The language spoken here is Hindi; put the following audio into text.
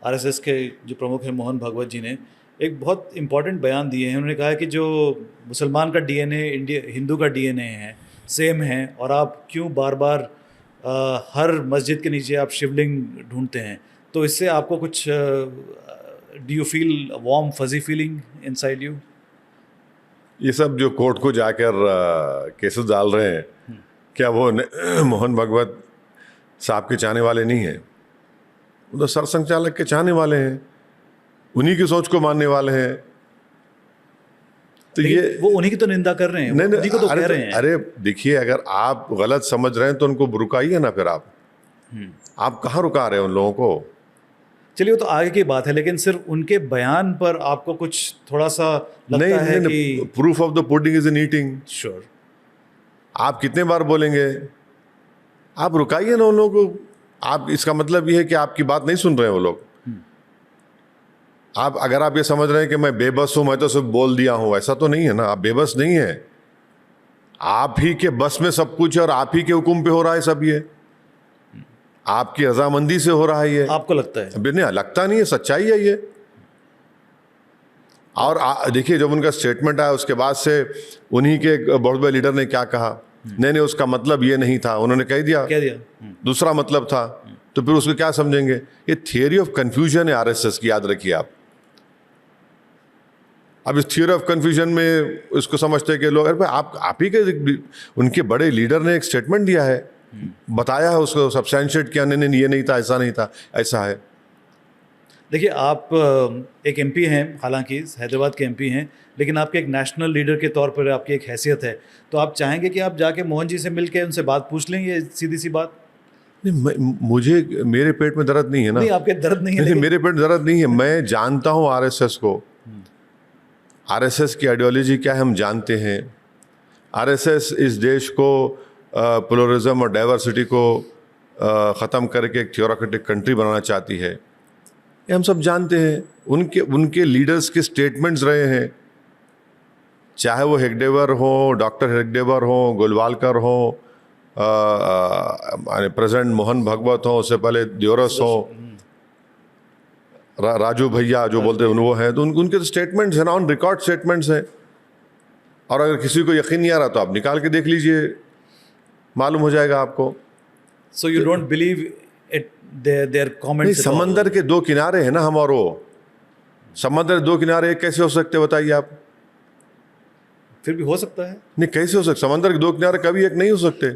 आरएसएस के जो प्रमुख हैं मोहन भागवत जी ने एक बहुत इम्पॉर्टेंट बयान दिए हैं। उन्होंने कहा है कि जो मुसलमान का डीएनए इंडिया हिंदू का डीएनए है, सेम है, और आप क्यों बार बार हर मस्जिद के नीचे आप शिवलिंग ढूंढते हैं, तो इससे आपको कुछ do you feel warm fuzzy feeling inside you? ये सब जो कोर्ट को जाकर केसेस डाल रहे हैं, क्या वो मोहन भागवत साहब के चाहने वाले नहीं हैं? वो तो सरसंघचालक के चाहने वाले हैं, उन्हीं की सोच को मानने वाले हैं। तो ये वो उन्हीं की तो निंदा कर रहे हैं, नहीं, उन्हीं को तो कह रहे हैं। अरे देखिए, अगर आप गलत समझ रहे हैं तो उनको रुकाइए ना। फिर आप कहाँ रुका रहे हैं उन लोगों को? चलिए वो तो आगे की बात है, लेकिन सिर्फ उनके बयान पर आपको कुछ थोड़ा सा लगता है कि proof of the pudding is in eating. Sure, आप कितने बार बोलेंगे? आप रुकाइए ना उन लोगों को। आप इसका मतलब ये है कि आपकी बात नहीं सुन रहे हैं वो लोग। अगर आप ये समझ रहे हैं कि मैं बेबस हूं, मैं तो सिर्फ बोल दिया हूं, ऐसा तो नहीं है ना। आप बेबस नहीं है, आप ही के बस में सब कुछ है और आप ही के हुक्म पे हो रहा है सब। ये आपकी रजामंदी से हो रहा है। ये आपको लगता है? नहीं लगता, नहीं है, सच्चाई है ये। और देखिए, जब उनका स्टेटमेंट आया उसके बाद से उन्हीं के बहुत बड़े लीडर ने क्या कहा, नहीं उसका मतलब ये नहीं था, उन्होंने कह दिया दूसरा मतलब था। तो फिर उसको क्या समझेंगे? ये थियरी ऑफ कंफ्यूजन है आरएसएस की, याद रखिए आप। अब इस थियरी ऑफ कंफ्यूजन में इसको समझते हैं कि लोग, अरे आप ही के उनके बड़े लीडर ने एक स्टेटमेंट दिया है, बताया है, उसको सब्सटेंशिएट किया, नहीं ये नहीं था, ऐसा नहीं था, ऐसा है। देखिए, आप एक एमपी हैं, हालांकि हैदराबाद के एमपी हैं, लेकिन आपके एक नेशनल लीडर के तौर पर आपकी एक हैसियत है। तो आप चाहेंगे कि आप जाके मोहन जी से मिलके उनसे बात पूछ लें? ये सीधी सी बात। मुझे, मेरे पेट में दर्द नहीं है ना। नहीं, आपके दर्द नहीं है, नहीं, मेरे पेट में दर्द नहीं है। मैं जानता हूँ आरएसएस को, आरएसएस की आइडियोलॉजी क्या है हम जानते हैं। आरएसएस इस देश को प्लुरलिज्म और डाइवर्सिटी को ख़त्म करके एक थियोक्रेटिक कंट्री बनाना चाहती है, ये हम सब जानते हैं। उनके लीडर्स के स्टेटमेंट्स रहे हैं, चाहे वो हेगडेवर हो, डॉक्टर हेगडेवर हो, गोलवालकर हो, प्रेसिडेंट मोहन भागवत हो, उससे पहले दियोरस हो, राजू भैया जो बोलते हैं वो हैं। तो उनके स्टेटमेंट्स हैं ना, ऑन रिकॉर्ड स्टेटमेंट्स हैं। और अगर किसी को यकीन नहीं आ रहा तो आप निकाल के देख लीजिए, मालूम हो जाएगा आपको। So you don't believe it, there comments? समंदर के दो किनारे हैं ना हम और वो। समंदर के दो किनारे एक कैसे हो सकते बताइए आप? फिर भी हो सकता है। नहीं, कैसे हो सकते? समंदर के दो किनारे कभी एक नहीं हो सकते।